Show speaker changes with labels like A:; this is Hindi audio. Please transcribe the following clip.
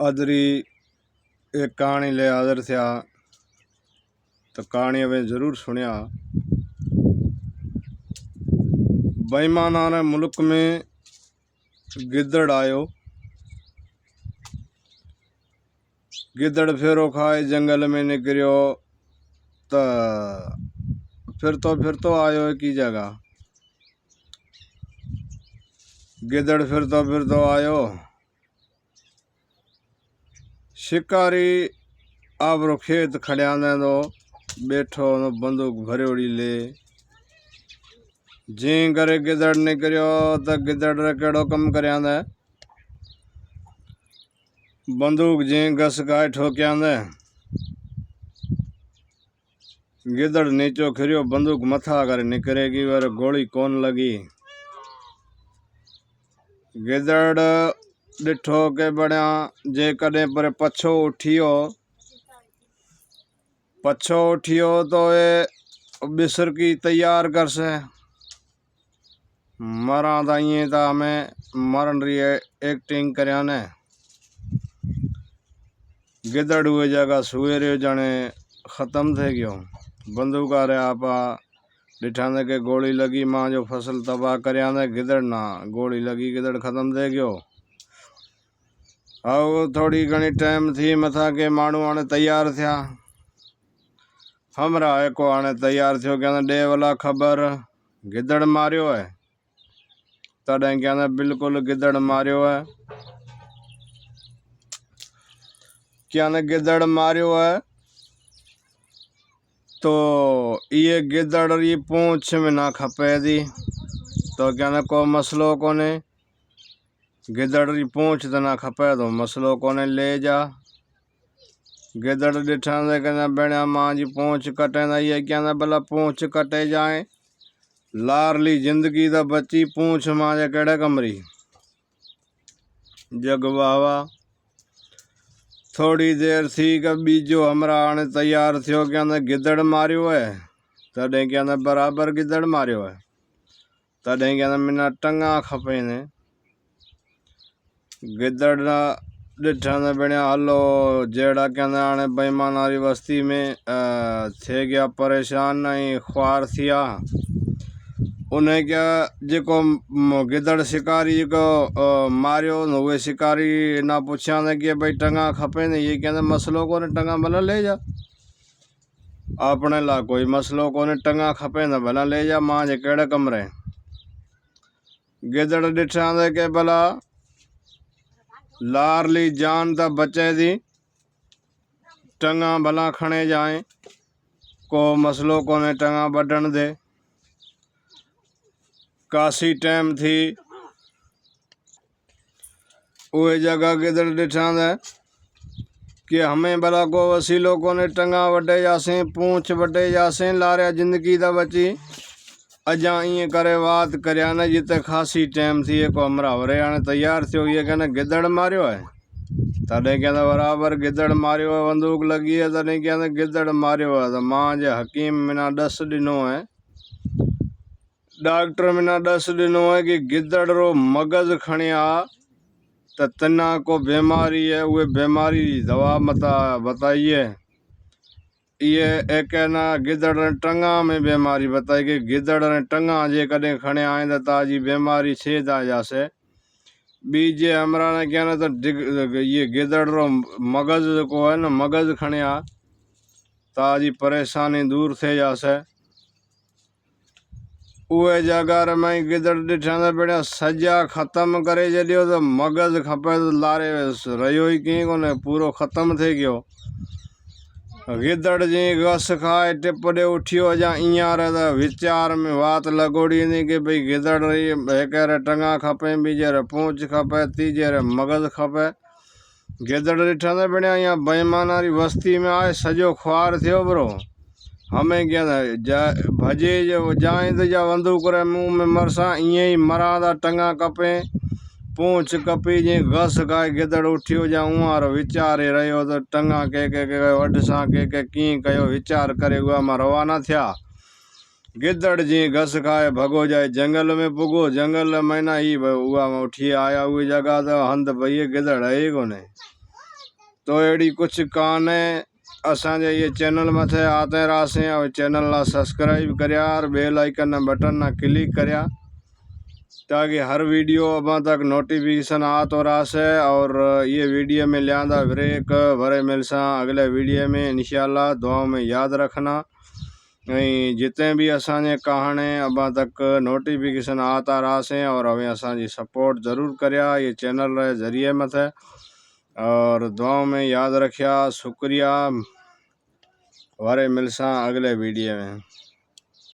A: अदरी एक कहानी ले हाजिर थिया। तो कहानी अवे जरूर सुनिया। बेईमाना ने मुल्क में गिद्दड़ आयो। गिद्दड़ फेरो खाए जंगल में निकरियो। तो फिर तो आयो एक ही जगह। गिद्दड़ फिर तो आयो। शिकारी आपरो खेत खड़िया ने दो बैठो न बंदूक भरोड़ी ले। जी करे गिद्दड़ ने करियो तो गिद्दड़ रे केड़ो कम करया ने बंदूक जी घस गाय ठोकिया ने। गिद्दड़ नीचो खिरियो बंदूक मथा कर निकरेगी और गोली कौन लगी। गिद्दड़ डिठो के बड़िया जे कदे पर पछो उठियो तो ये बिसर की तैयार कर से मरा दाइए ता हमें मरण रही है एक्टिंग करया ने। गिद्दड़ हुए जगह सुए रे जाने खत्म थे गयो। बंदूक आ रहा आपा डिठा ने के गोली लगी मां जो फसल तबाह करया ने। गिद्दड़ ना गोली लगी गिद्दड़ खत्म दे गयो। आओ थोड़ी घनी टाइम थी मथा के मानू आने तैयार थिया। हमरा एको आने तैयार थियो क्या डे वाला खबर गिद्दड़ मारियो है। तड़े क्या बिल्कुल गिद्दड़ मारियो है। क्या ने गिद्दड़ मारियो है तो ये गिद्दड़ ये पूंछ में ना खपे दी। तो क्या ने को मसलो कोने गिद्दड़ की पूंछ तो ना खपे तो मसलो कोने ले जा। गिद्दड़ डिठा दे कहना बेड़ा मां जी पूंछ कटे ना ये क्या ना भला पूंछ कटे जाए लारली जिंदगी दा बची पूंछ मां जे केड़े कमरी। जग बावा थोड़ी देर थी कि बीजो हमरा आने तैयार थियो क्या ना गिद्दड़ मारियो है। तड़े क्या ना बराबर गिद्दड़ मारियो है। तड़े क्या ना मिना टंगा खपे ने। गिद्दड़ ना डिठा ने बढ़िया हलो जेड़ा क्या ना आने बेईमानारी बस्ती में थे गया परेशान नहीं ख्वार थिया। उन्हें क्या जिको गिद्दड़ शिकारी को मारियो न हुए शिकारी ना पूछा ने कि भाई टंगा खपे ने। ये क्या मसलो को ने टंगा भला ले जा अपने ला कोई मसलो को ने टंगा खपे न भला ले जा मां जे केड़े कमरे। गिद्दड़ डिठा दे के भला लारली जान ता बचे दी टंगा भला खने जाए को मसलो को ने टंगा बढ़न दे। काशी टाइम थी वो जगह गिद्दड़ डिठा दे कि हमें भला को वसीलो को ने टंगा वटे जासे पूंछ वटे जासे लारे जिंदगी दा बची अजा इं करे बात करया ने जिते खासी टाइम थी को हमरा होरे आने तैयार थियो। ये कहने गिद्दड़ मारियो है तड़े कहना बराबर गिद्दड़ मारियो है बंदूक लगी है। तड़े कहना गिद्दड़ मारियो है तो मां जे हकीम मिना दस दिनो है डॉक्टर मिना दस दिनो है कि गिद्दड़ रो मगज खणिया तो तना को बीमारी है वो बीमारी दवा मता बताइए। ये एक ना गिद्दड़ ने टंगा में बीमारी बताई कि गिद्दड़ ने टंगा जे कदे खणे आए तो ताजी बीमारी छेद आ जासे। बीजे हमरा ने क्या ना तो ये गिद्दड़ रो मगज को है ना मगज खणिया ताजी परेशानी दूर थे जासे। उहे जगह में गिद्दड़ डिठा ने बढ़िया सजा खत्म करे जलियो तो मगज खपे तो लारे रहियो ही की कोने पूरो खत्म थे गयो। गिद्दड़ जी घस खाए टिपड़े उठियो जा इया रे विचार में बात लगोड़ी नहीं कि भाई गिद्दड़ एक रे टंगा खपे बीजे रे पूंछ खपे तीजे रे मगज खपे। गिद्दड़ डिठा ने बढ़िया यहाँ बेईमानारी बस्ती में आए सजो ख्वार थियो ब्रो। हमें क्या भजे जो जाए तो जा बंदूक रे मुंह में मरसा इं ही मरा दा टंगा कपे पूंछ कपी जी घस खाए गिद्दड़ उठियो जा उहार विचार रहियो तो टंगा के वढसा के की कयो विचार करे हुआ मां रवाना थिया। गिद्दड़ जी घस खाए भगो जाए जंगल में पुगो जंगल महीना ही हुआ उठी आया हुई जगह तो हंध भैया गिद्दड़ है ही कोने। तो अड़ी कुछ कान है असांजे ये चैनल मथे आते रहासीं और चैनल ला सब्सक्राइब करया और बेल आइकन बटन ना क्लिक करया ताकि हर वीडियो अब तक नोटिफिकेशन आतो रहासे। और ये वीडियो में लियांदा ब्रेक भरे मिलसा अगले वीडियो में इंशाल्लाह। दुआ में याद रखना जितने भी असांजे कहाने अब तक नोटिफिकेशन आता रहासे और हमें असांजी सपोर्ट ज़रूर करया ये चैनल रे ज़रिए मथे। और दुआ में याद रखिया शुक्रिया। वारे मिलसा अगले वीडियो में।